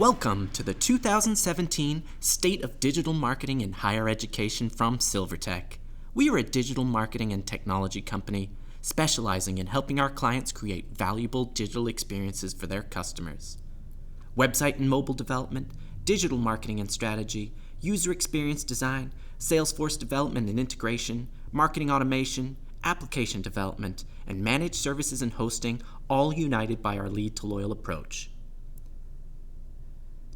Welcome to the 2017 State of Digital Marketing in Higher Education from SilverTech. We are a digital marketing and technology company specializing in helping our clients create valuable digital experiences for their customers. Website and mobile development, digital marketing and strategy, user experience design, Salesforce development and integration, marketing automation, application development, and managed services and hosting, all united by our lead to loyal approach.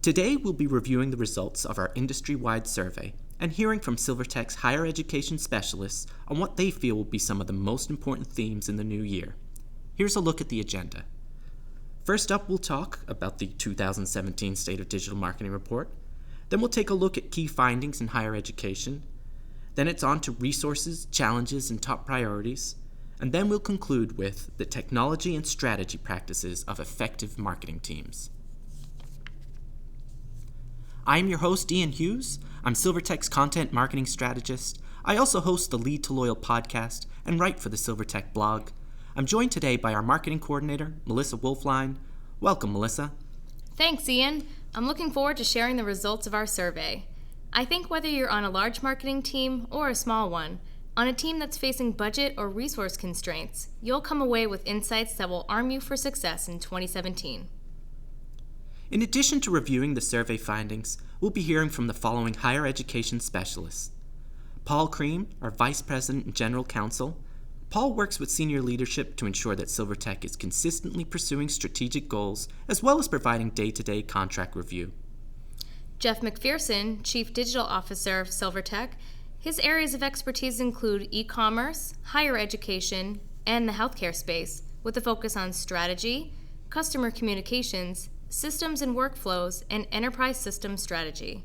Today, we'll be reviewing the results of our industry-wide survey and hearing from SilverTech's higher education specialists on what they feel will be some of the most important themes in the new year. Here's a look at the agenda. First up, we'll talk about the 2017 State of Digital Marketing Report. Then we'll take a look at key findings in higher education. Then it's on to resources, challenges, and top priorities. And then we'll conclude with the technology and strategy practices of effective marketing teams. I'm your host, Ian Hughes. I'm SilverTech's content marketing strategist. I also host the Lead to Loyal podcast and write for the SilverTech blog. I'm joined today by our marketing coordinator, Melissa Wolfline. Welcome, Melissa. Thanks, Ian. I'm looking forward to sharing the results of our survey. I think whether you're on a large marketing team or a small one, on a team that's facing budget or resource constraints, you'll come away with insights that will arm you for success in 2017. In addition to reviewing the survey findings, we'll be hearing from the following higher education specialists. Paul Cream, our Vice President and General Counsel. Paul works with senior leadership to ensure that SilverTech is consistently pursuing strategic goals, as well as providing day-to-day contract review. Jeff McPherson, Chief Digital Officer of SilverTech. His areas of expertise include e-commerce, higher education, and the healthcare space, with a focus on strategy, customer communications, systems and workflows, and enterprise system strategy.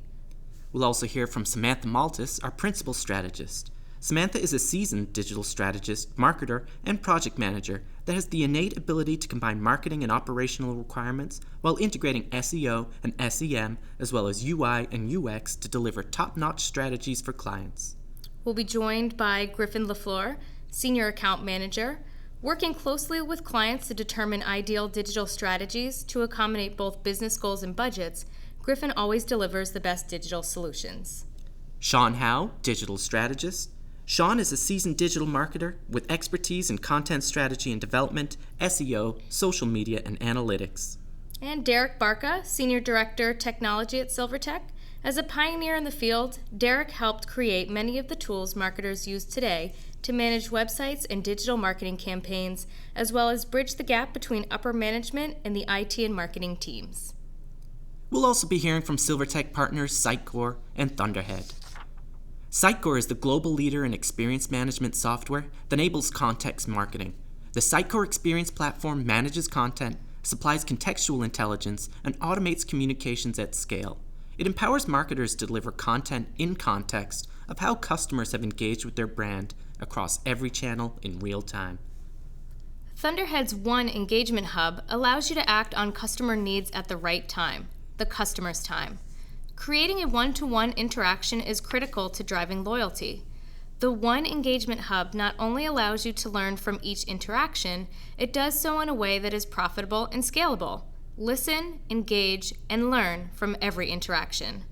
We'll also hear from Samantha Maltis, our principal strategist. Samantha is a seasoned digital strategist, marketer, and project manager that has the innate ability to combine marketing and operational requirements while integrating SEO and SEM, as well as UI and UX to deliver top-notch strategies for clients. We'll be joined by Griffin LaFleur, Senior Account Manager, working closely with clients to determine ideal digital strategies to accommodate both business goals and budgets. Griffin always delivers the best digital solutions. Sean Howe, Digital Strategist. Sean is a seasoned digital marketer with expertise in content strategy and development, SEO, social media, and analytics. And Derek Barca, Senior Director, Technology at SilverTech. As a pioneer in the field, Derek helped create many of the tools marketers use today to manage websites and digital marketing campaigns, as well as bridge the gap between upper management and the IT and marketing teams. We'll also be hearing from SilverTech partners Sitecore and Thunderhead. Sitecore is the global leader in experience management software that enables context marketing. The Sitecore Experience Platform manages content, supplies contextual intelligence, and automates communications at scale. It empowers marketers to deliver content in context of how customers have engaged with their brand across every channel in real time. Thunderhead's One Engagement Hub allows you to act on customer needs at the right time, the customer's time. Creating a one-to-one interaction is critical to driving loyalty. The One Engagement Hub not only allows you to learn from each interaction, it does so in a way that is profitable and scalable. Listen, engage, and learn from every interaction.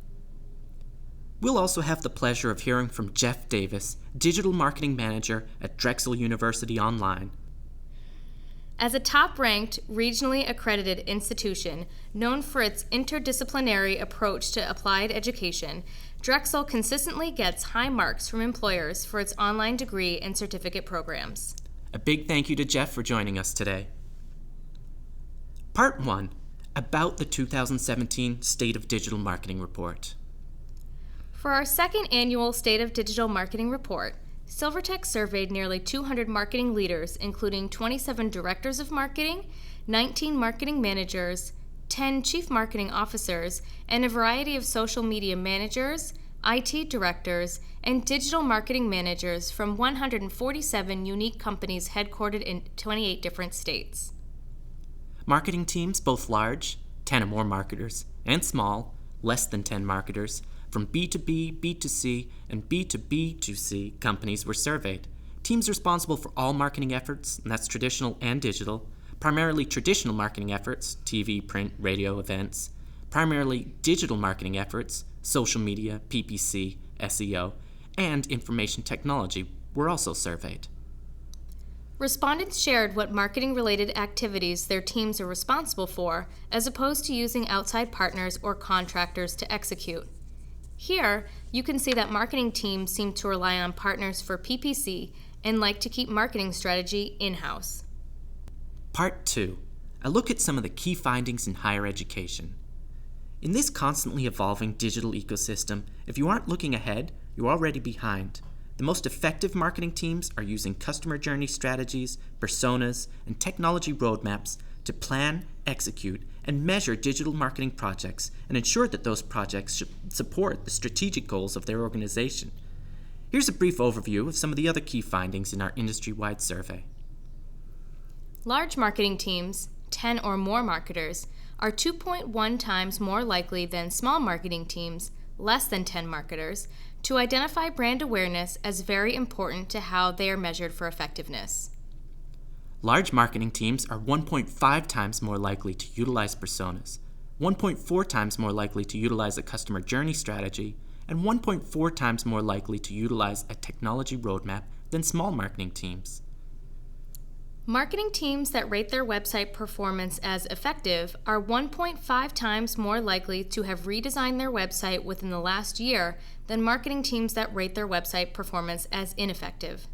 We'll also have the pleasure of hearing from Jeff Davis, Digital Marketing Manager at Drexel University Online. As a top-ranked, regionally accredited institution known for its interdisciplinary approach to applied education, Drexel consistently gets high marks from employers for its online degree and certificate programs. A big thank you to Jeff for joining us today. Part 1, about the 2017 State of Digital Marketing Report. For our second annual State of Digital Marketing Report, SilverTech surveyed nearly 200 marketing leaders, including 27 directors of marketing, 19 marketing managers, 10 chief marketing officers, and a variety of social media managers, IT directors, and digital marketing managers from 147 unique companies headquartered in 28 different states. Marketing teams, both large, 10 or more marketers, and small, less than 10 marketers, from B2B, B2C, and B2B2C companies were surveyed. Teams responsible for all marketing efforts, and that's traditional and digital, primarily traditional marketing efforts, TV, print, radio, events, Primarily digital marketing efforts, social media, PPC, SEO, and information technology were also surveyed. Respondents shared what marketing-related activities their teams are responsible for, as opposed to using outside partners or contractors to execute. Here, you can see that marketing teams seem to rely on partners for PPC and like to keep marketing strategy in-house. Part 2. A look at some of the key findings in higher education. In this constantly evolving digital ecosystem, if you aren't looking ahead, you're already behind. The most effective marketing teams are using customer journey strategies, personas, and technology roadmaps to plan, execute, and measure digital marketing projects and ensure that those projects should support the strategic goals of their organization. Here's a brief overview of some of the other key findings in our industry-wide survey. Large marketing teams, 10 or more marketers, are 2.1 times more likely than small marketing teams, less than 10 marketers, to identify brand awareness as very important to how they are measured for effectiveness. Large marketing teams are 1.5 times more likely to utilize personas, 1.4 times more likely to utilize a customer journey strategy, and 1.4 times more likely to utilize a technology roadmap than small marketing teams. Marketing teams that rate their website performance as effective are 1.5 times more likely to have redesigned their website within the last year than marketing teams that rate their website performance as ineffective.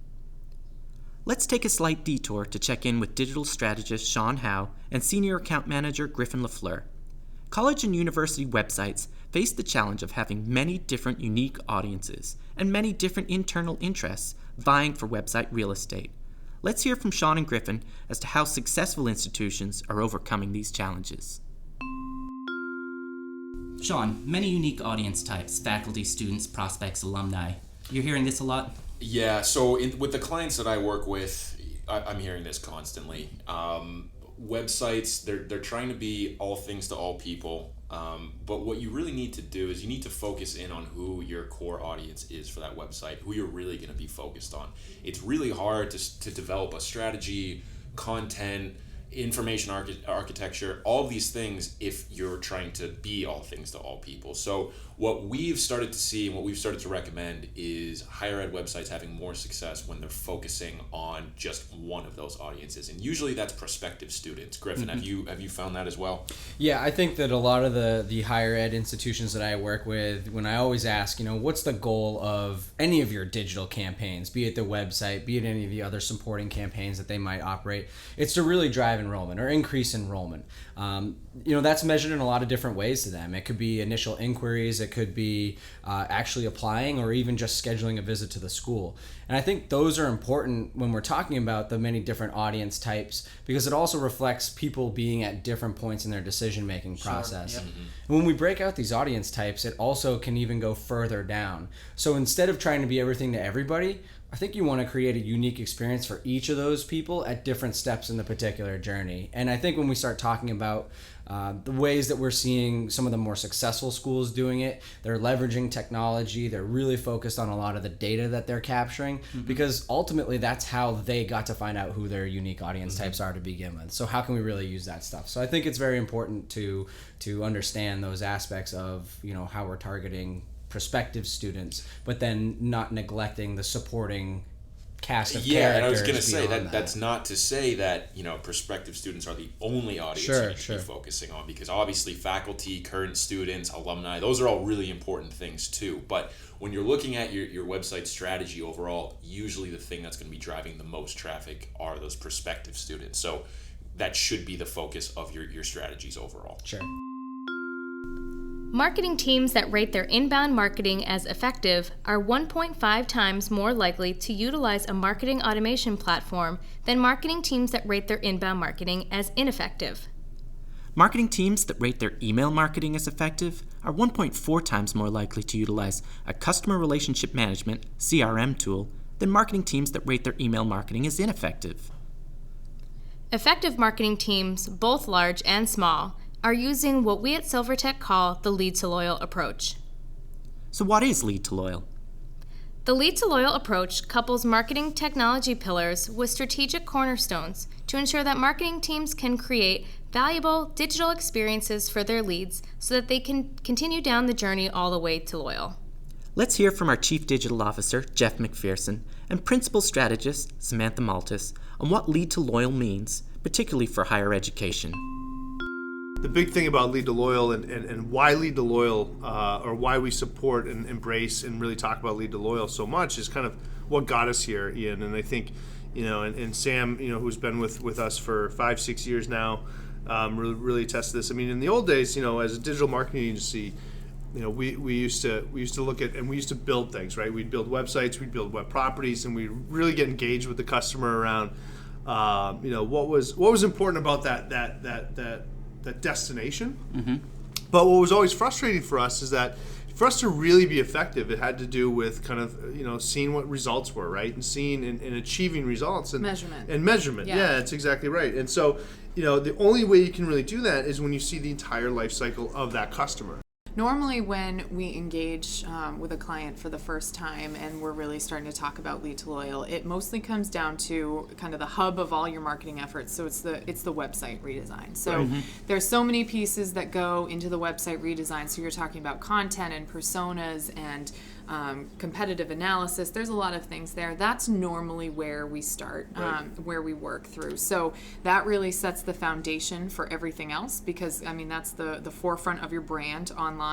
Let's take a slight detour to check in with digital strategist Sean Howe and senior account manager Griffin LaFleur. College and university websites face the challenge of having many different unique audiences and many different internal interests vying for website real estate. Let's hear from Sean and Griffin as to how successful institutions are overcoming these challenges. Sean, many unique audience types, faculty, students, prospects, alumni. You're hearing this a lot? Yeah, so with the clients that I work with, I'm hearing this constantly. Websites, they're trying to be all things to all people, but what you really need to do is you need to focus in on who your core audience is for that website, who you're really going to be focused on. It's really hard to develop a strategy, content, information architecture, all these things if you're trying to be all things to all people. So what we've started to see and what we've started to recommend is higher ed websites having more success when they're focusing on just one of those audiences, and usually that's prospective students. Griffin, have you found that as well? Yeah, I think that a lot of the higher ed institutions that I work with, when I always ask, what's the goal of any of your digital campaigns, be it the website, be it any of the other supporting campaigns that they might operate, it's to really drive enrollment or increase enrollment. That's measured in a lot of different ways to them. It could be initial inquiries, it could be actually applying, or even just scheduling a visit to the school. And I think those are important when we're talking about the many different audience types, because it also reflects people being at different points in their decision-making process. Sure, yep. And when we break out these audience types, it also can even go further down. So instead of trying to be everything to everybody, I think you want to create a unique experience for each of those people at different steps in the particular journey. And I think when we start talking about the ways that we're seeing some of the more successful schools doing it, they're leveraging technology, they're really focused on a lot of the data that they're capturing, because ultimately that's how they got to find out who their unique audience types are to begin with. So how can we really use that stuff? So I think it's very important to understand those aspects of how we're targeting prospective students, but then not neglecting the supporting cast of characters. Yeah, and I was going to say that's not to say that prospective students are the only audience you should be focusing on, because obviously faculty, current students, alumni, those are all really important things too. But when you're looking at your website strategy overall, usually the thing that's going to be driving the most traffic are those prospective students. So that should be the focus of your strategies overall. Sure. Marketing teams that rate their inbound marketing as effective are 1.5 times more likely to utilize a marketing automation platform than marketing teams that rate their inbound marketing as ineffective. Marketing teams that rate their email marketing as effective are 1.4 times more likely to utilize a customer relationship management (CRM) tool than marketing teams that rate their email marketing as ineffective. Effective marketing teams, both large and small, are using what we at SilverTech call the lead to loyal approach. So what is lead to loyal? The lead to loyal approach couples marketing technology pillars with strategic cornerstones to ensure that marketing teams can create valuable digital experiences for their leads so that they can continue down the journey all the way to loyal. Let's hear from our Chief Digital Officer, Jeff McPherson, and Principal Strategist, Samantha Maltus, on what Lead to Loyal means, particularly for higher education. The big thing about Lead to Loyal and why Lead to Loyal, or why we support and embrace and really talk about Lead to Loyal so much is kind of what got us here, Ian. And I think, and Sam, who's been with us for 5-6 years now, really attests to this. I mean, in the old days, as a digital marketing agency, we used to look at, and we used to build things, right? We'd build websites, we'd build web properties, and we'd really get engaged with the customer around, what was important about that destination. Mm-hmm. But what was always frustrating for us is that for us to really be effective, it had to do with kind of, seeing what results were, right? And seeing and achieving results. And measurement. Yeah, that's exactly right. And so, the only way you can really do that is when you see the entire life cycle of that customer. Normally when we engage with a client for the first time and we're really starting to talk about Lead to Loyal, it mostly comes down to kind of the hub of all your marketing efforts. So it's the website redesign. So there's so many pieces that go into the website redesign. So you're talking about content and personas and competitive analysis. There's a lot of things there. That's normally where we start, where we work through. So that really sets the foundation for everything else because, that's the forefront of your brand online.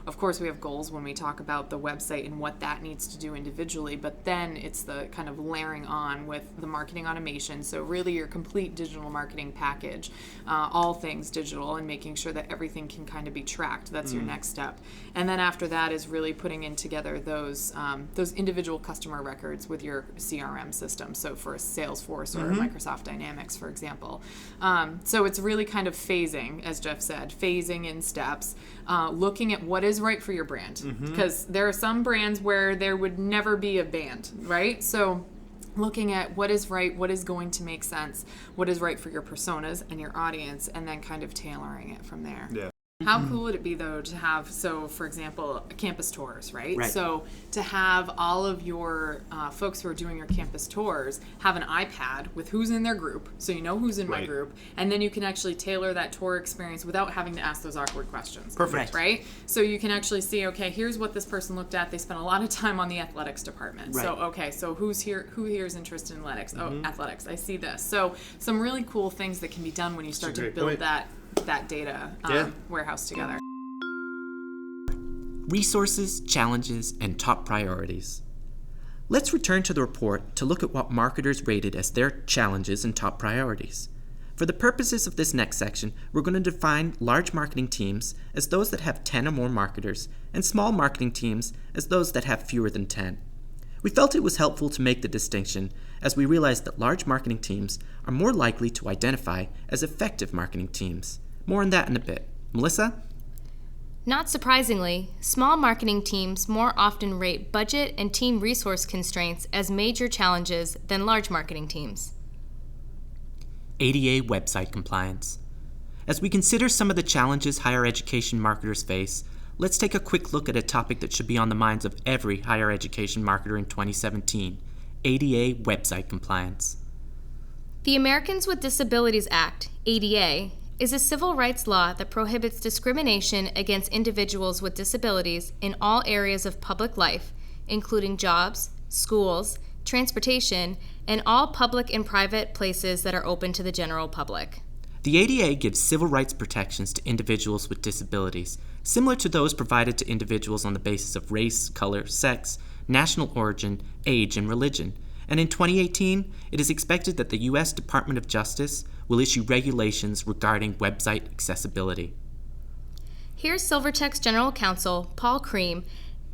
Of course, we have goals when we talk about the website and what that needs to do individually, but then it's the kind of layering on with the marketing automation. So really your complete digital marketing package, all things digital, and making sure that everything can kind of be tracked. That's your next step. And then after that is really putting in together those individual customer records with your CRM system. So for a Salesforce or Microsoft Dynamics, for example. So it's really kind of phasing, as Jeff said, phasing in steps, looking at what is right for your brand. Because there are some brands where there would never be a band, right? So looking at what is right, what is going to make sense, what is right for your personas and your audience, and then kind of tailoring it from there. Yeah. How cool would it be, though, to have, so for example, campus tours, right? So to have all of your folks who are doing your campus tours have an iPad with who's in their group, so you know who's in my group, and then you can actually tailor that tour experience without having to ask those awkward questions. Perfect. Right? So you can actually see, okay, here's what this person looked at. They spent a lot of time on the athletics department. So, okay, so who here is interested in athletics? Oh, athletics, I see this. So some really cool things that can be done when you start to build that data warehouse together. Resources, challenges, and top priorities. Let's return to the report to look at what marketers rated as their challenges and top priorities. For the purposes of this next section, we're going to define large marketing teams as those that have 10 or more marketers, and small marketing teams as those that have fewer than 10. We felt it was helpful to make the distinction as we realized that large marketing teams are more likely to identify as effective marketing teams. More on that in a bit. Melissa? Not surprisingly, small marketing teams more often rate budget and team resource constraints as major challenges than large marketing teams. ADA website compliance. As we consider some of the challenges higher education marketers face, let's take a quick look at a topic that should be on the minds of every higher education marketer in 2017, ADA website compliance. The Americans with Disabilities Act, ADA, is a civil rights law that prohibits discrimination against individuals with disabilities in all areas of public life, including jobs, schools, transportation, and all public and private places that are open to the general public. The ADA gives civil rights protections to individuals with disabilities, similar to those provided to individuals on the basis of race, color, sex, national origin, age, and religion. And in 2018, it is expected that the U.S. Department of Justice will issue regulations regarding website accessibility. Here's SilverTech's General Counsel, Paul Cream,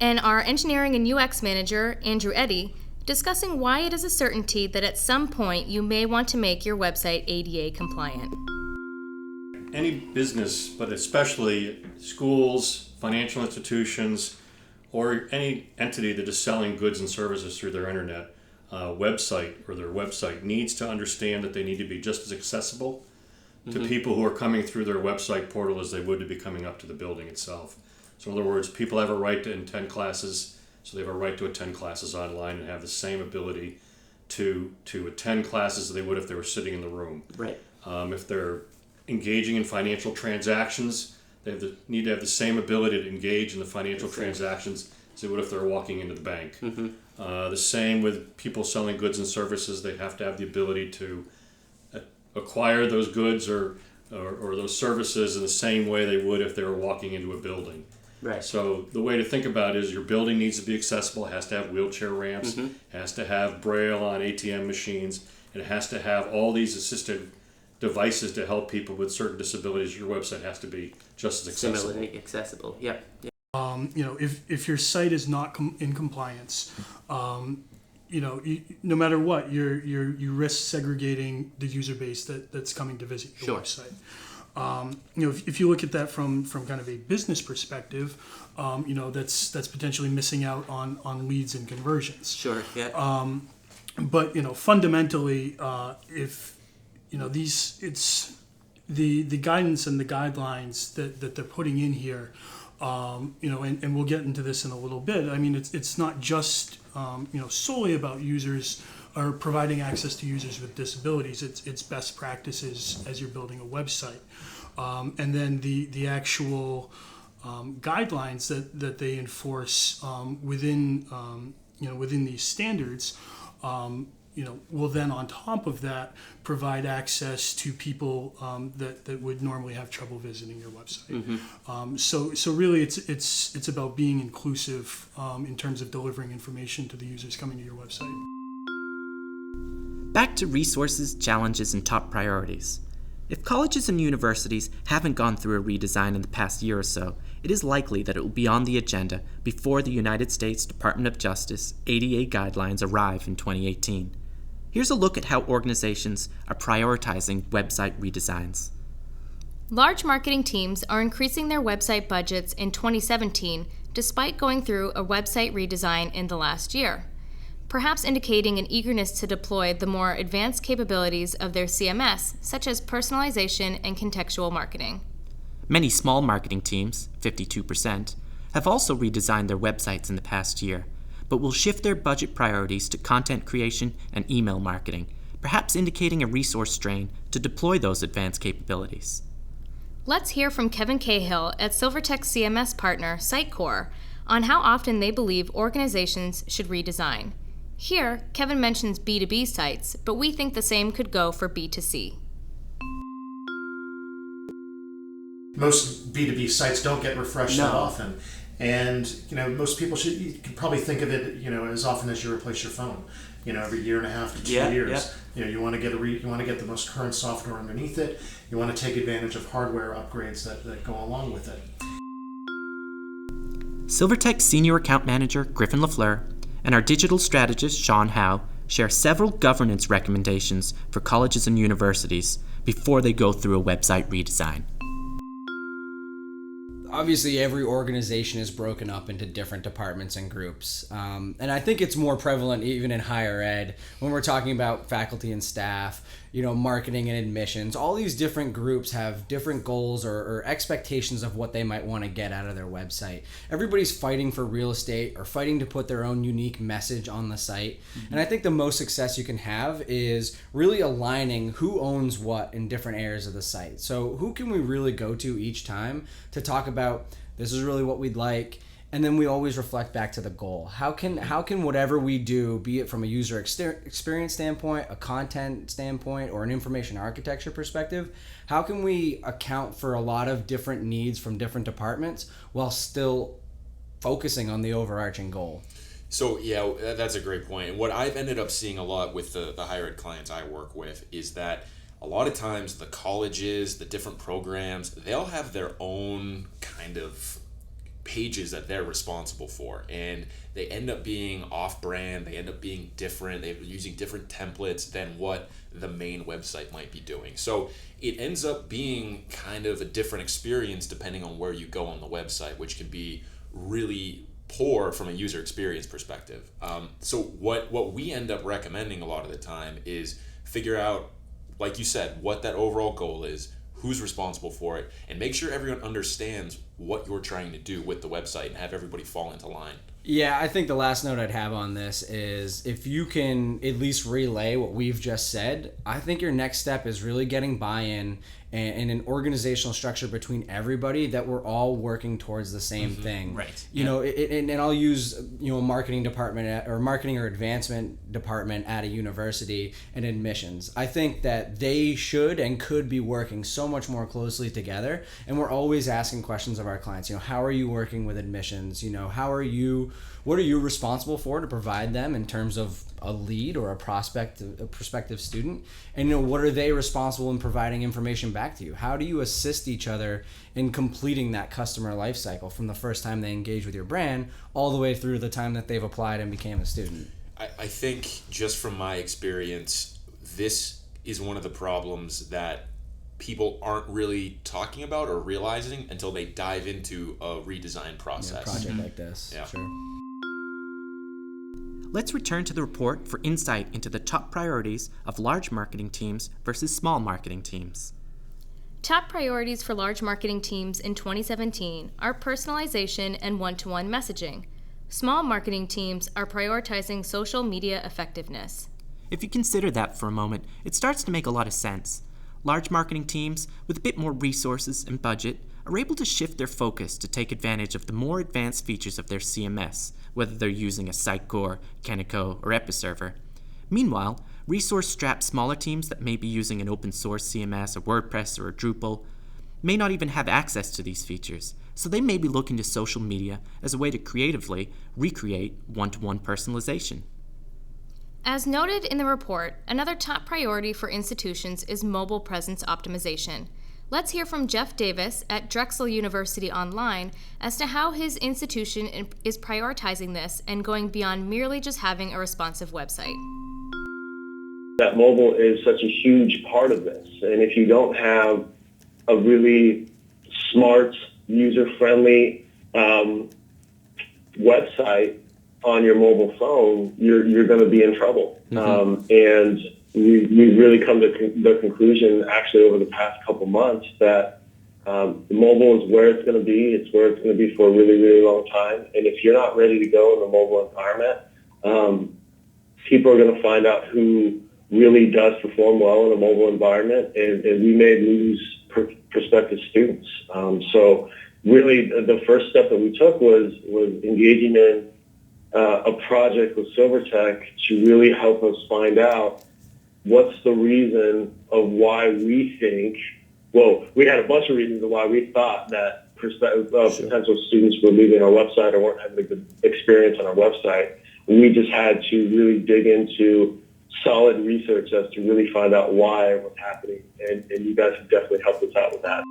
and our Engineering and UX Manager, Andrew Eddy, discussing why it is a certainty that at some point you may want to make your website ADA compliant. Any business, but especially schools, financial institutions, or any entity that is selling goods and services through their internet website or their website needs to understand that they need to be just as accessible to people who are coming through their website portal as they would to be coming up to the building itself. So in other words, people have a right to attend classes, so they have a right to attend classes online and have the same ability to attend classes as they would if they were sitting in the room. Right. If they're engaging in financial transactions. They need to have the same ability to engage in the financial transactions as they would if they're walking into the bank. The same with people selling goods and services. They have to have the ability to acquire those goods or those services in the same way they would if they were walking into a building. Right. So the way to think about it is your building needs to be accessible. It has to have wheelchair ramps. It has to have braille on ATM machines. And it has to have all these assistive devices to help people with certain disabilities. Your website has to be just as accessible. Similarly accessible. Yep. If your site is not in compliance, no matter what, you risk segregating the user base that's coming to visit your website. If you look at that from kind of a business perspective, that's potentially missing out on leads and conversions. Sure. Yeah. But fundamentally, if it's the guidance and the guidelines that they're putting in here, and we'll get into this in a little bit. I mean, it's not just solely about users or providing access to users with disabilities. It's best practices as you're building a website, and then the actual guidelines that they enforce within these standards. Will then on top of that provide access to people that would normally have trouble visiting your website. So really it's about being inclusive in terms of delivering information to the users coming to your website. Back to resources, challenges, and top priorities. If colleges and universities haven't gone through a redesign in the past year or so, it is likely that it will be on the agenda before the United States Department of Justice ADA guidelines arrive in 2018. Here's a look at how organizations are prioritizing website redesigns. Large marketing teams are increasing their website budgets in 2017 despite going through a website redesign in the last year, perhaps indicating an eagerness to deploy the more advanced capabilities of their CMS, such as personalization and contextual marketing. Many small marketing teams, 52%, have also redesigned their websites in the past year, but will shift their budget priorities to content creation and email marketing, perhaps indicating a resource strain to deploy those advanced capabilities. Let's hear from Kevin Cahill at SilverTech CMS partner Sitecore on how often they believe organizations should redesign. Here, Kevin mentions B2B sites, but we think the same could go for B2C. Most B2B sites don't get refreshed that often. And, most people you could probably think of it, as often as you replace your phone, every year and a half to 2 years. You want to get the most current software underneath it. You want to take advantage of hardware upgrades that go along with it. SilverTech Senior Account Manager Griffin LaFleur and our digital strategist Sean Howe share several governance recommendations for colleges and universities before they go through a website redesign. Obviously, every organization is broken up into different departments and groups. And I think it's more prevalent even in higher ed when we're talking about faculty and staff, marketing and admissions. All these different groups have different goals or expectations of what they might want to get out of their website. Everybody's fighting for real estate or fighting to put their own unique message on the site. And I think the most success you can have is really aligning who owns what in different areas of the site. So who can we really go to each time to talk about this is really what we'd like, and then we always reflect back to the goal. How can whatever we do, be it from a user experience standpoint, a content standpoint, or an information architecture perspective, how can we account for a lot of different needs from different departments while still focusing on the overarching goal? So yeah, that's a great point. And what I've ended up seeing a lot with the higher ed clients I work with is that a lot of times the colleges, the different programs, they'll have their own kind of pages that they're responsible for, and they end up being off-brand, they end up being different, they're using different templates than what the main website might be doing. So it ends up being kind of a different experience depending on where you go on the website, which can be really poor from a user experience perspective. So what we end up recommending a lot of the time is figure out, like you said, what that overall goal is, who's responsible for it, and make sure everyone understands what you're trying to do with the website and have everybody fall into line. Yeah, I think the last note I'd have on this is if you can at least relay what we've just said, I think your next step is really getting buy-in and an organizational structure between everybody that we're all working towards the same thing. Right. You know, and I'll use, a marketing department or marketing or advancement department at a university and admissions. I think that they should and could be working so much more closely together. And we're always asking questions of our clients, how are you working with admissions? What are you responsible for to provide them in terms of a lead or a prospective student? And what are they responsible in providing information back to you? How do you assist each other in completing that customer life cycle from the first time they engage with your brand all the way through the time that they've applied and became a student? I think just from my experience, this is one of the problems that people aren't really talking about or realizing until they dive into a redesign process. A project like this. Yeah. Sure. Let's return to the report for insight into the top priorities of large marketing teams versus small marketing teams. Top priorities for large marketing teams in 2017 are personalization and one-to-one messaging. Small marketing teams are prioritizing social media effectiveness. If you consider that for a moment, it starts to make a lot of sense. Large marketing teams with a bit more resources and budget are able to shift their focus to take advantage of the more advanced features of their CMS, whether they're using a Sitecore, Canico, or Episerver. Meanwhile, resource-strapped smaller teams that may be using an open-source CMS, a WordPress, or a Drupal may not even have access to these features, so they may be looking to social media as a way to creatively recreate one-to-one personalization. As noted in the report, another top priority for institutions is mobile presence optimization. Let's hear from Jeff Davis at Drexel University Online as to how his institution is prioritizing this and going beyond merely just having a responsive website. That mobile is such a huge part of this, and if you don't have a really smart, user-friendly website on your mobile phone, you're going to be in trouble. And we've really come to the conclusion, actually, over the past couple months, that mobile is where it's going to be. It's where it's going to be for a really, really long time. And if you're not ready to go in the mobile environment, people are going to find out who really does perform well in a mobile environment, and we may lose prospective students. So really, the first step that we took was engaging in a project with SilverTech to really help us find out what's the reason of why we think, we had a bunch of reasons of why we thought that potential students were leaving our website or weren't having a good experience on our website. We just had to really dig into solid research as to really find out why it was happening. And you guys have definitely helped us out with that.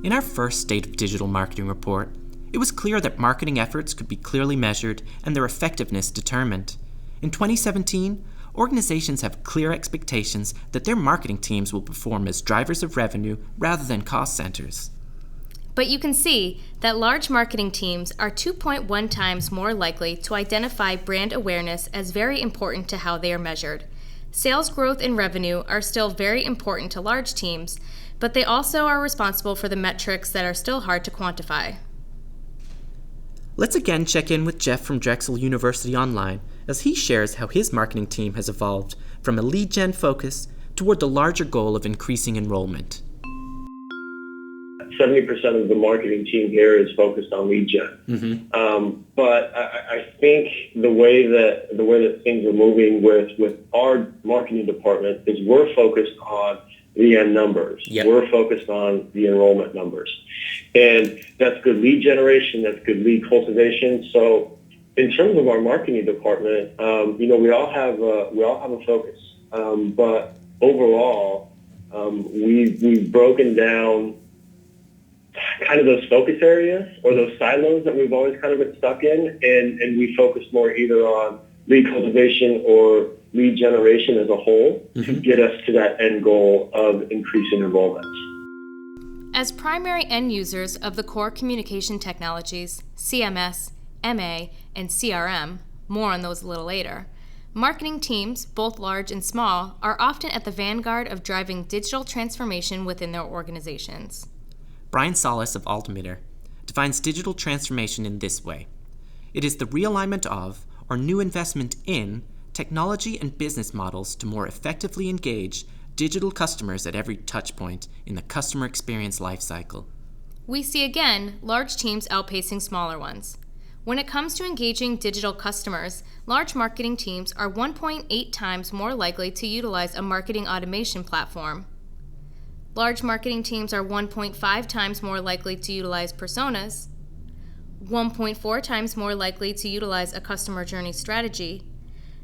In our first State of Digital Marketing report, it was clear that marketing efforts could be clearly measured and their effectiveness determined. In 2017, organizations have clear expectations that their marketing teams will perform as drivers of revenue rather than cost centers. But you can see that large marketing teams are 2.1 times more likely to identify brand awareness as very important to how they are measured. Sales growth and revenue are still very important to large teams, but they also are responsible for the metrics that are still hard to quantify. Let's again check in with Jeff from Drexel University Online as he shares how his marketing team has evolved from a lead gen focus toward the larger goal of increasing enrollment. 70% of the marketing team here is focused on lead gen. But I think the way that things are moving with our marketing department is we're focused on the end numbers. Yep. We're focused on the enrollment numbers. And that's good lead generation, that's good lead cultivation. So in terms of our marketing department, we all have a focus. But overall, we've broken down kind of those focus areas or those silos that we've always kind of been stuck in, and we focus more either on lead cultivation or lead generation as a whole to get us to that end goal of increasing enrollments. As primary end users of the core communication technologies, CMS, MA, and CRM, more on those a little later, marketing teams, both large and small, are often at the vanguard of driving digital transformation within their organizations. Brian Solis of Altimeter defines digital transformation in this way. It is the realignment of, or new investment in, technology and business models to more effectively engage digital customers at every touchpoint in the customer experience lifecycle. We see again large teams outpacing smaller ones. When it comes to engaging digital customers, large marketing teams are 1.8 times more likely to utilize a marketing automation platform. Large marketing teams are 1.5 times more likely to utilize personas, 1.4 times more likely to utilize a customer journey strategy,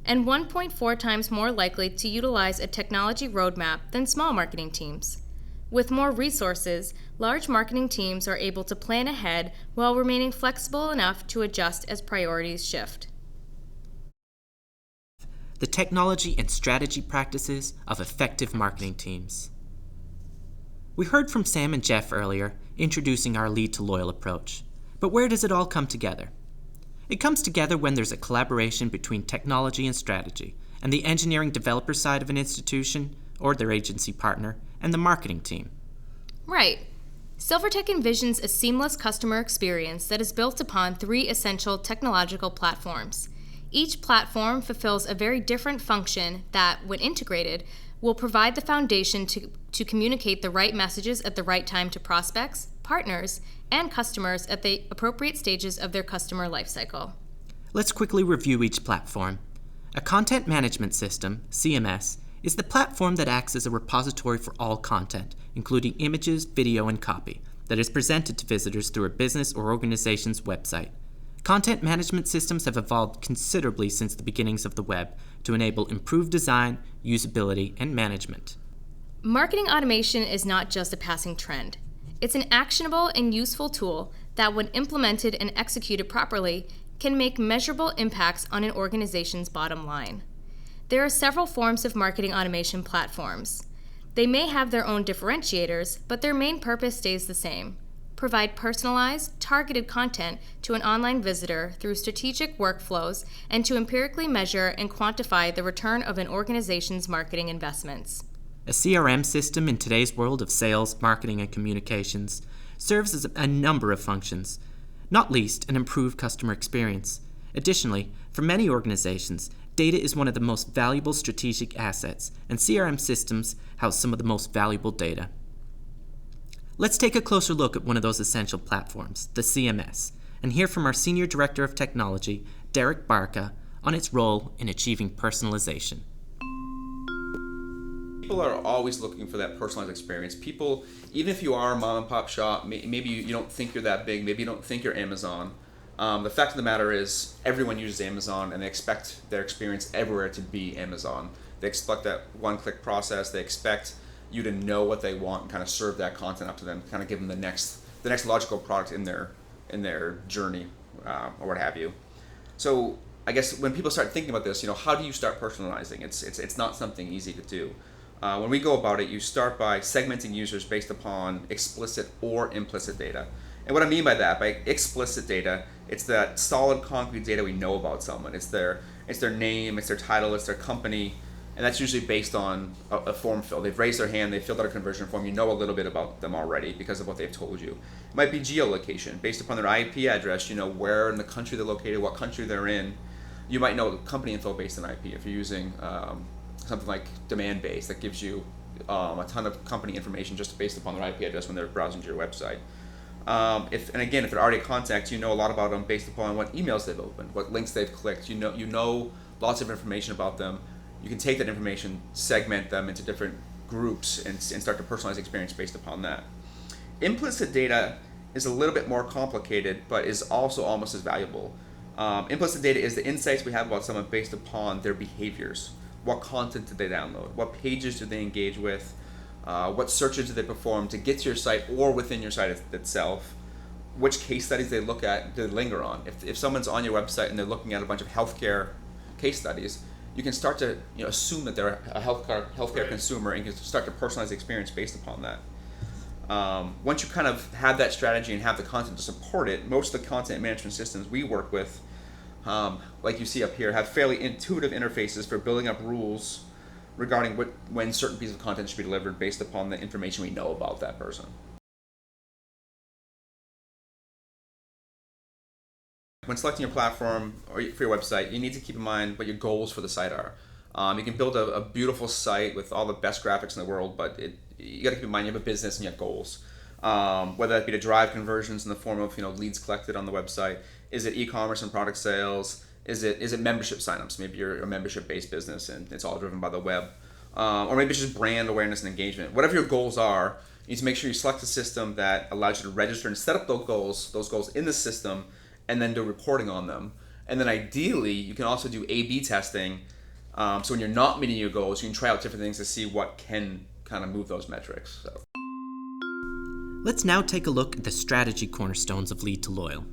and 1.4 times more likely to utilize a technology roadmap than small marketing teams. With more resources, large marketing teams are able to plan ahead while remaining flexible enough to adjust as priorities shift. The technology and strategy practices of effective marketing teams. We heard from Sam and Jeff earlier, introducing our lead to loyal approach. But where does it all come together? It comes together when there's a collaboration between technology and strategy, and the engineering developer side of an institution, or their agency partner, and the marketing team. Right. SilverTech envisions a seamless customer experience that is built upon 3 essential technological platforms. Each platform fulfills a very different function that, when integrated, will provide the foundation to communicate the right messages at the right time to prospects, partners, and customers at the appropriate stages of their customer lifecycle. Let's quickly review each platform. A content management system, CMS, is the platform that acts as a repository for all content, including images, video, and copy, that is presented to visitors through a business or organization's website. Content management systems have evolved considerably since the beginnings of the web to enable improved design, usability, and management. Marketing automation is not just a passing trend. It's an actionable and useful tool that, when implemented and executed properly, can make measurable impacts on an organization's bottom line. There are several forms of marketing automation platforms. They may have their own differentiators, but their main purpose stays the same: provide personalized, targeted content to an online visitor through strategic workflows and to empirically measure and quantify the return of an organization's marketing investments. A CRM system in today's world of sales, marketing, and communications serves as a number of functions, not least an improved customer experience. Additionally, for many organizations, data is one of the most valuable strategic assets, and CRM systems house some of the most valuable data. Let's take a closer look at one of those essential platforms, the CMS, and hear from our Senior Director of Technology, Derek Barca, on its role in achieving personalization. People are always looking for that personalized experience. People, even if you are a mom and pop shop, maybe you don't think you're that big, maybe you don't think you're Amazon. The fact of the matter is everyone uses Amazon and they expect their experience everywhere to be Amazon. They expect that one-click process. They expect you to know what they want and kind of serve that content up to them, kind of give them the next logical product in their journey or what have you. So I guess when people start thinking about this, how do you start personalizing? It's not something easy to do. When we go about it, you start by segmenting users based upon explicit or implicit data. And what I mean by that, by explicit data, it's that solid, concrete data we know about someone. It's their name, it's their title, it's their company, and that's usually based on a form fill. They've raised their hand, they filled out a conversion form. You know a little bit about them already because of what they've told you. It might be geolocation. Based upon their IP address, you know where in the country they're located, what country they're in. You might know company info based on IP if you're using something like demand base that gives you a ton of company information just based upon their IP address when they're browsing to your website. If they're already a contact, you know a lot about them based upon what emails they've opened, what links they've clicked. You know lots of information about them. You can take that information, segment them into different groups, and start to personalize the experience based upon that. Implicit data is a little bit more complicated, but is also almost as valuable. Implicit data is the insights we have about someone based upon their behaviors. What content did they download? What pages did they engage with? What searches did they perform to get to your site or within your site itself? Which case studies they look at, do they linger on? If someone's on your website and they're looking at a bunch of healthcare case studies, you can start to assume that they're a healthcare consumer and you can start to personalize the experience based upon that. Once you kind of have that strategy and have the content to support it, most of the content management systems we work with, like you see up here, have fairly intuitive interfaces for building up rules regarding when certain pieces of content should be delivered based upon the information we know about that person. When selecting your platform or for your website, you need to keep in mind what your goals for the site are. You can build a beautiful site with all the best graphics in the world, but you got to keep in mind you have a business and you have goals. Whether that be to drive conversions in the form of leads collected on the website, is it e-commerce and product sales? Is it membership signups? Maybe you're a membership-based business and it's all driven by the web, or maybe it's just brand awareness and engagement. Whatever your goals are, you need to make sure you select a system that allows you to register and set up those goals in the system, and then do reporting on them. And then ideally, you can also do A/B testing. So when you're not meeting your goals, you can try out different things to see what can kind of move those metrics. So. Let's now take a look at the strategy cornerstones of Lead to Loyal.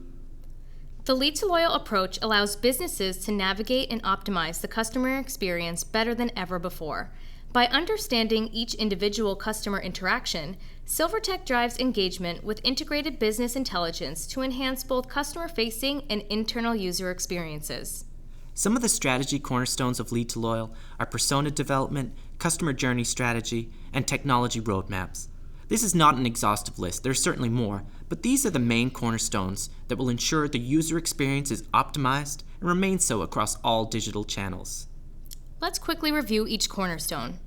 The Lead to Loyal approach allows businesses to navigate and optimize the customer experience better than ever before. By understanding each individual customer interaction, SilverTech drives engagement with integrated business intelligence to enhance both customer-facing and internal user experiences. Some of the strategy cornerstones of Lead to Loyal are persona development, customer journey strategy, and technology roadmaps. This is not an exhaustive list, there's certainly more, but these are the main cornerstones that will ensure the user experience is optimized and remains so across all digital channels. Let's quickly review each cornerstone.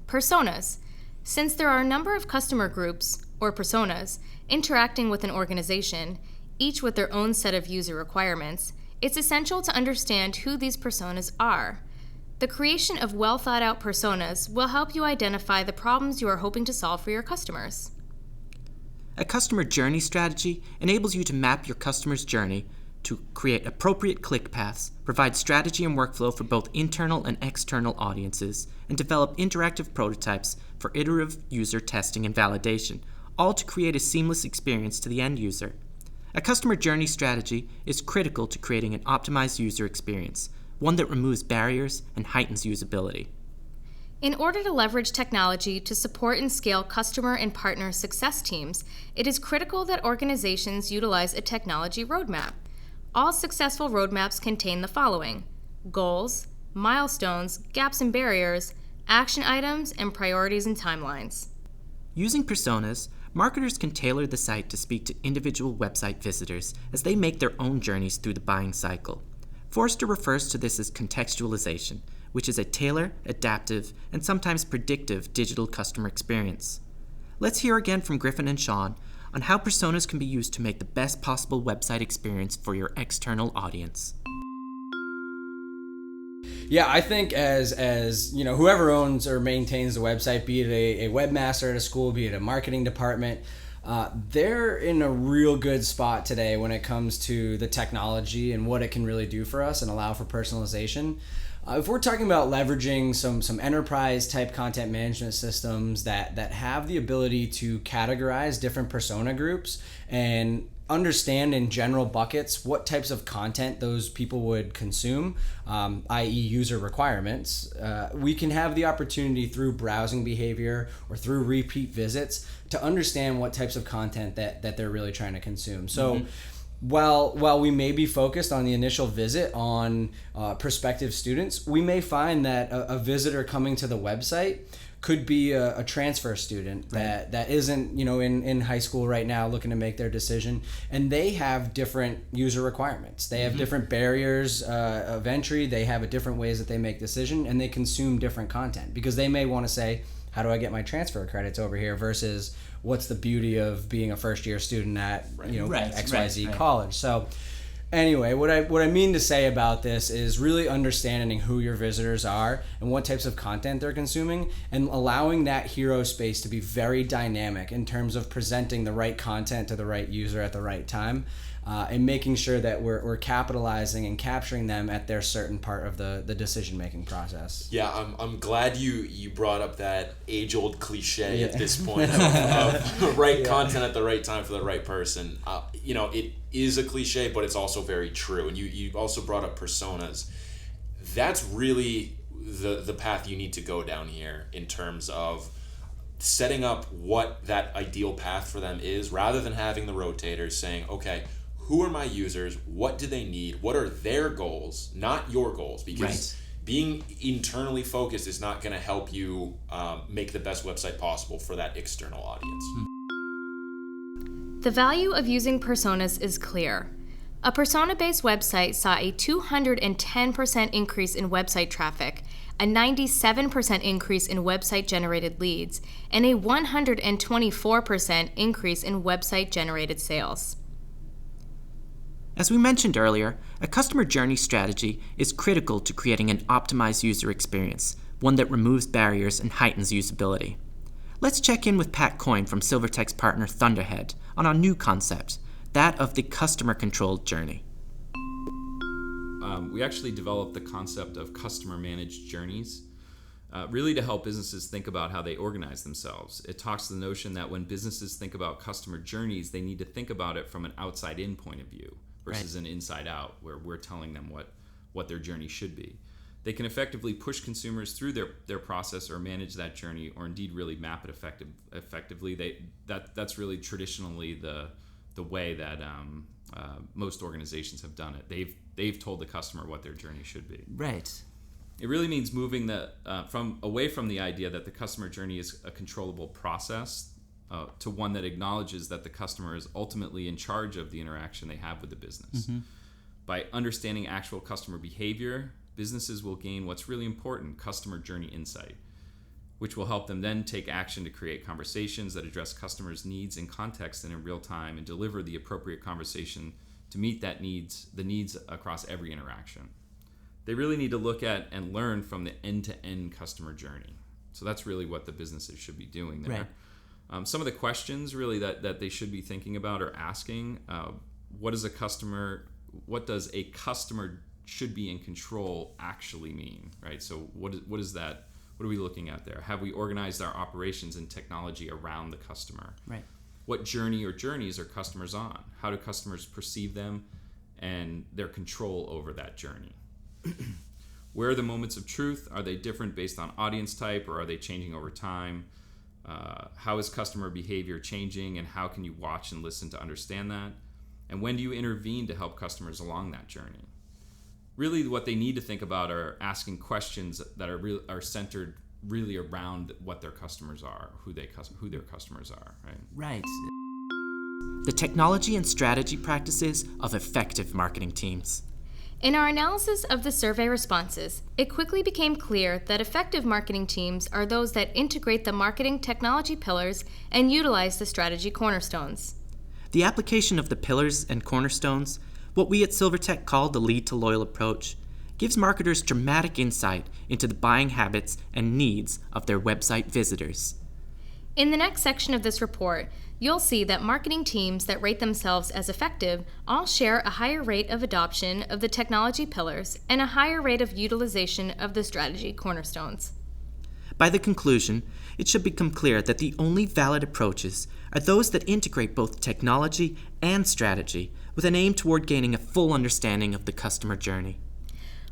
Personas. Since there are a number of customer groups, or personas, interacting with an organization, each with their own set of user requirements, it's essential to understand who these personas are. The creation of well-thought-out personas will help you identify the problems you are hoping to solve for your customers. A customer journey strategy enables you to map your customer's journey to create appropriate click paths, provide strategy and workflow for both internal and external audiences, and develop interactive prototypes for iterative user testing and validation, all to create a seamless experience to the end user. A customer journey strategy is critical to creating an optimized user experience, one that removes barriers and heightens usability. In order to leverage technology to support and scale customer and partner success teams, it is critical that organizations utilize a technology roadmap. All successful roadmaps contain the following: goals, milestones, gaps and barriers, action items, and priorities and timelines. Using personas, marketers can tailor the site to speak to individual website visitors as they make their own journeys through the buying cycle. Forrester refers to this as contextualization, which is a tailored, adaptive, and sometimes predictive digital customer experience. Let's hear again from Griffin and Sean on how personas can be used to make the best possible website experience for your external audience. Yeah, I think as whoever owns or maintains the website, be it a webmaster at a school, be it a marketing department, they're in a real good spot today when it comes to the technology and what it can really do for us and allow for personalization. If we're talking about leveraging some enterprise type content management systems that have the ability to categorize different persona groups and understand in general buckets what types of content those people would consume, i.e. user requirements, we can have the opportunity through browsing behavior or through repeat visits to understand what types of content that they're really trying to consume. So while we may be focused on the initial visit on prospective students, we may find that a visitor coming to the website could be a transfer student that isn't in high school right now looking to make their decision, and they have different user requirements. They have different barriers of entry. They have a different ways that they make decision, and they consume different content because they may want to say, how do I get my transfer credits over here versus what's the beauty of being a first year student at XYZ college. So anyway, what I mean to say about this is really understanding who your visitors are and what types of content they're consuming, and allowing that hero space to be very dynamic in terms of presenting the right content to the right user at the right time, and making sure that we're capitalizing and capturing them at their certain part of the decision-making process. Yeah, I'm glad you brought up that age-old cliche at this point of right content at the right time for the right person. It is a cliche, but it's also very true. And you also brought up personas. That's really the path you need to go down here in terms of setting up what that ideal path for them is, rather than having the rotators saying, okay, who are my users? What do they need? What are their goals? Not your goals, because being internally focused is not going to help you make the best website possible for that external audience. The value of using personas is clear. A persona-based website saw a 210% increase in website traffic, a 97% increase in website-generated leads, and a 124% increase in website-generated sales. As we mentioned earlier, a customer journey strategy is critical to creating an optimized user experience, one that removes barriers and heightens usability. Let's check in with Pat Coyne from SilverTech's partner Thunderhead on our new concept, that of the customer-controlled journey. We actually developed the concept of customer-managed journeys, really to help businesses think about how they organize themselves. It talks to the notion that when businesses think about customer journeys, they need to think about it from an outside-in point of view versus an inside-out, where we're telling them what their journey should be. They can effectively push consumers through their process or manage that journey, or indeed really map it effectively. That's really traditionally the way that most organizations have done it. They've told the customer what their journey should be. Right. It really means moving away from the idea that the customer journey is a controllable process to one that acknowledges that the customer is ultimately in charge of the interaction they have with the business. Mm-hmm. By understanding actual customer behavior, businesses will gain what's really important, customer journey insight, which will help them then take action to create conversations that address customers' needs in context and in real time, and deliver the appropriate conversation to meet the needs across every interaction. They really need to look at and learn from the end-to-end customer journey. So that's really what the businesses should be doing there. Right. Some of the questions really that they should be thinking about or asking, what does a customer should be in control actually mean, right? So what is that? What are we looking at there? Have we organized our operations and technology around the customer? Right. What journey or journeys are customers on? How do customers perceive them and their control over that journey? Where are the moments of truth? Are they different based on audience type, or are they changing over time? How is customer behavior changing, and how can you watch and listen to understand that? And when do you intervene to help customers along that journey? Really, what they need to think about are asking questions that are centered really around what their customers are, who their customers are, right? Right. The technology and strategy practices of effective marketing teams. In our analysis of the survey responses, it quickly became clear that effective marketing teams are those that integrate the marketing technology pillars and utilize the strategy cornerstones. The application of the pillars and cornerstones, what we at SilverTech call the lead to loyal approach, gives marketers dramatic insight into the buying habits and needs of their website visitors. In the next section of this report, you'll see that marketing teams that rate themselves as effective all share a higher rate of adoption of the technology pillars and a higher rate of utilization of the strategy cornerstones. By the conclusion, it should become clear that the only valid approaches are those that integrate both technology and strategy with an aim toward gaining a full understanding of the customer journey.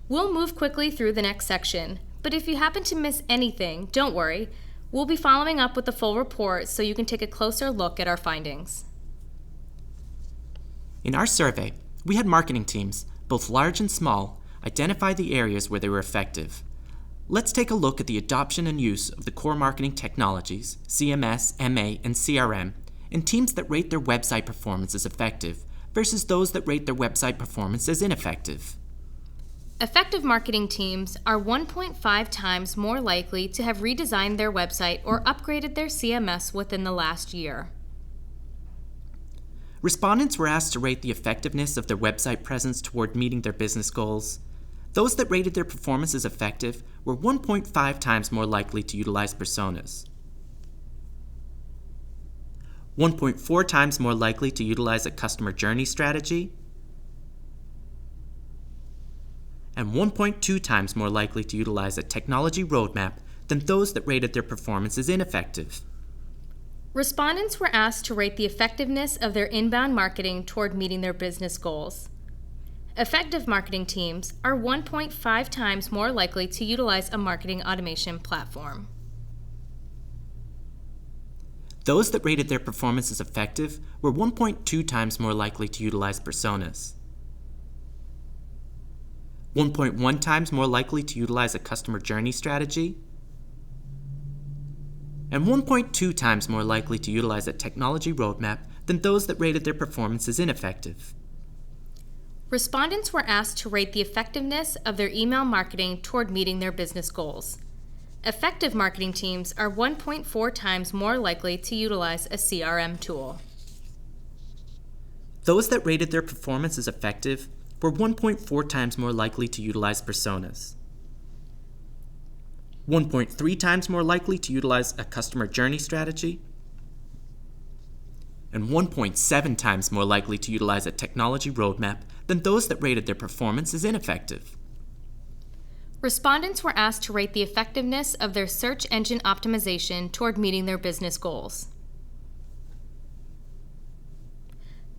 We'll move quickly through the next section, but if you happen to miss anything, don't worry. We'll be following up with the full report so you can take a closer look at our findings. In our survey, we had marketing teams, both large and small, identify the areas where they were effective. Let's take a look at the adoption and use of the core marketing technologies, CMS, MA, and CRM, in teams that rate their website performance as effective versus those that rate their website performance as ineffective. Effective marketing teams are 1.5 times more likely to have redesigned their website or upgraded their CMS within the last year. Respondents were asked to rate the effectiveness of their website presence toward meeting their business goals. Those that rated their performance as effective were 1.5 times more likely to utilize personas, 1.4 times more likely to utilize a customer journey strategy, and 1.2 times more likely to utilize a technology roadmap than those that rated their performance as ineffective. Respondents were asked to rate the effectiveness of their inbound marketing toward meeting their business goals. Effective marketing teams are 1.5 times more likely to utilize a marketing automation platform. Those that rated their performance as effective were 1.2 times more likely to utilize personas, 1.1 times more likely to utilize a customer journey strategy, and 1.2 times more likely to utilize a technology roadmap than those that rated their performance as ineffective. Respondents were asked to rate the effectiveness of their email marketing toward meeting their business goals. Effective marketing teams are 1.4 times more likely to utilize a CRM tool. Those that rated their performance as effective were 1.4 times more likely to utilize personas, 1.3 times more likely to utilize a customer journey strategy, and 1.7 times more likely to utilize a technology roadmap than those that rated their performance as ineffective. Respondents were asked to rate the effectiveness of their search engine optimization toward meeting their business goals.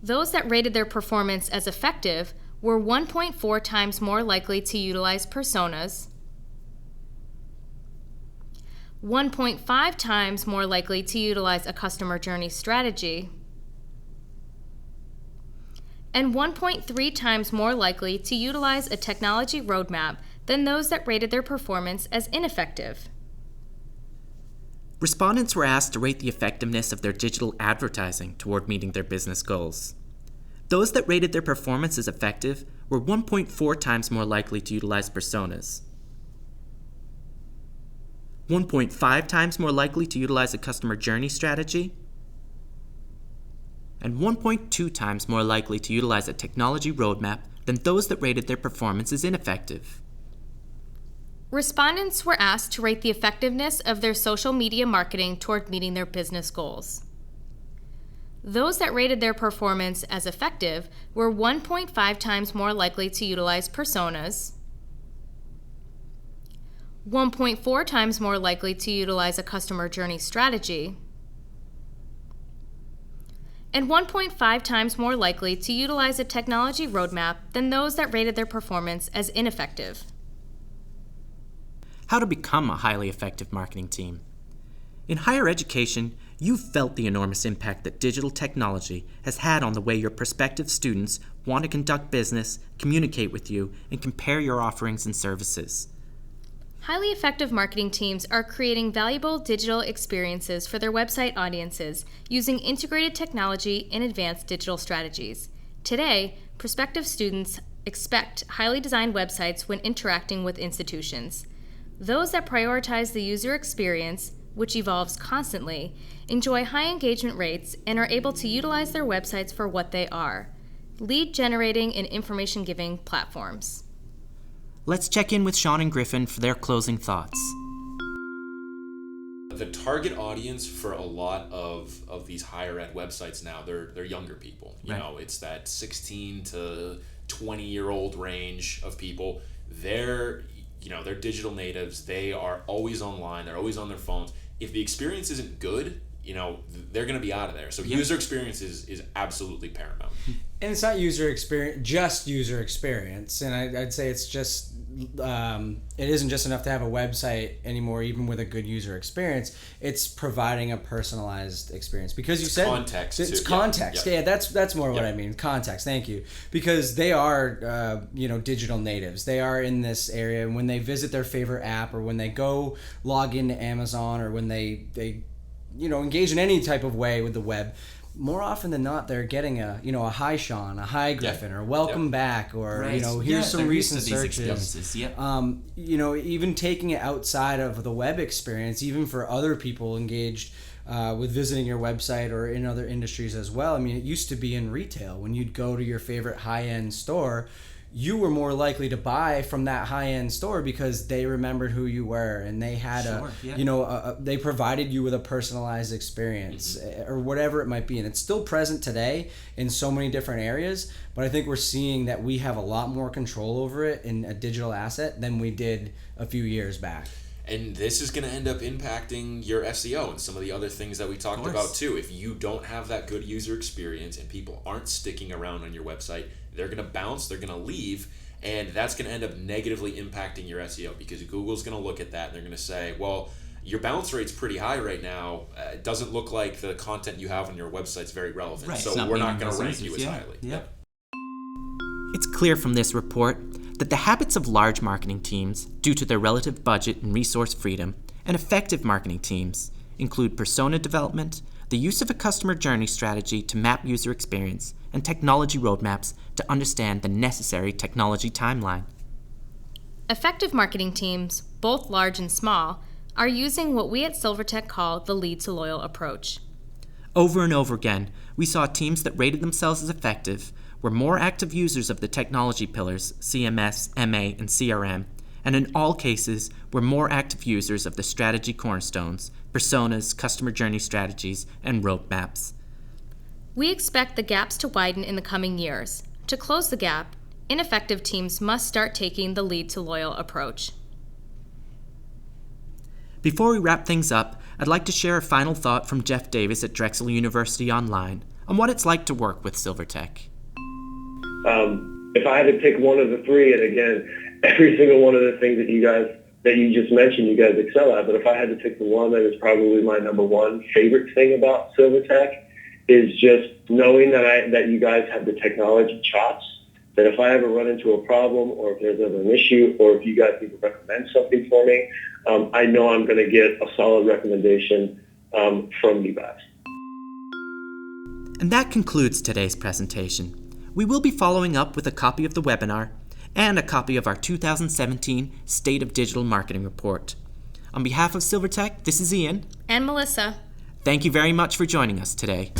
Those that rated their performance as effective were 1.4 times more likely to utilize personas, 1.5 times more likely to utilize a customer journey strategy, and 1.3 times more likely to utilize a technology roadmap than those that rated their performance as ineffective. Respondents were asked to rate the effectiveness of their digital advertising toward meeting their business goals. Those that rated their performance as effective were 1.4 times more likely to utilize personas, 1.5 times more likely to utilize a customer journey strategy, and 1.2 times more likely to utilize a technology roadmap than those that rated their performance as ineffective. Respondents were asked to rate the effectiveness of their social media marketing toward meeting their business goals. Those that rated their performance as effective were 1.5 times more likely to utilize personas, 1.4 times more likely to utilize a customer journey strategy, and 1.5 times more likely to utilize a technology roadmap than those that rated their performance as ineffective. How to become a highly effective marketing team. In higher education, you've felt the enormous impact that digital technology has had on the way your prospective students want to conduct business, communicate with you, and compare your offerings and services. Highly effective marketing teams are creating valuable digital experiences for their website audiences using integrated technology and advanced digital strategies. Today, prospective students expect highly designed websites when interacting with institutions. Those that prioritize the user experience, which evolves constantly, enjoy high engagement rates and are able to utilize their websites for what they are: lead generating and information giving platforms. Let's check in with Sean and Griffin for their closing thoughts. The target audience for a lot of these higher ed websites now, they're younger people. You know, it's that 16 to 20-year-old range of people. They're digital natives. They are always online. They're always on their phones. If the experience isn't good, they're going to be out of there. So user experience is absolutely paramount. And it's not user experience. And I'd say it's just, it isn't just enough to have a website anymore, even with a good user experience. It's providing a personalized experience. Because you said context. It's context. Yeah, that's more what I mean. Context. Thank you. Because they are, digital natives. They are in this area, and when they visit their favorite app, or when they go log into Amazon, or when they engage in any type of way with the web, more often than not, they're getting a hi Sean, a hi Griffin, or welcome back, or here's some recent searches. Even taking it outside of the web experience, even for other people engaged with visiting your website or in other industries as well. I mean, it used to be in retail, when you'd go to your favorite high-end store, you were more likely to buy from that high-end store because they remembered who you were, and they had they provided you with a personalized experience, or whatever it might be. And it's still present today in so many different areas, but I think we're seeing that we have a lot more control over it in a digital asset than we did a few years back. And this is going to end up impacting your SEO and some of the other things that we talked about too. If you don't have that good user experience and people aren't sticking around on your website, they're going to bounce, they're going to leave, and that's going to end up negatively impacting your SEO, because Google's going to look at that and they're going to say, well, your bounce rate's pretty high right now. It doesn't look like the content you have on your website's very relevant, so we're not going to rank you as highly. It's clear from this report that the habits of large marketing teams, due to their relative budget and resource freedom, and effective marketing teams include persona development, the use of a customer journey strategy to map user experience, and technology roadmaps to understand the necessary technology timeline. Effective marketing teams, both large and small, are using what we at SilverTech call the lead to loyal approach. Over and over again, we saw teams that rated themselves as effective were more active users of the technology pillars, CMS, MA, and CRM, and in all cases were more active users of the strategy cornerstones, personas, customer journey strategies, and roadmaps. We expect the gaps to widen in the coming years. To close the gap, ineffective teams must start taking the lead to loyal approach. Before we wrap things up, I'd like to share a final thought from Jeff Davis at Drexel University Online on what it's like to work with SilverTech. If I had to pick one of the three, and again, every single one of the things that you just mentioned, you guys excel at, but if I had to pick the one that is probably my number one favorite thing about SilverTech is just knowing that you guys have the technology chops, that if I ever run into a problem or if there's ever an issue or if you guys need to recommend something for me, I know I'm going to get a solid recommendation from you guys. And that concludes today's presentation. We will be following up with a copy of the webinar and a copy of our 2017 State of Digital Marketing Report. On behalf of SilverTech, this is Ian. And Melissa. Thank you very much for joining us today.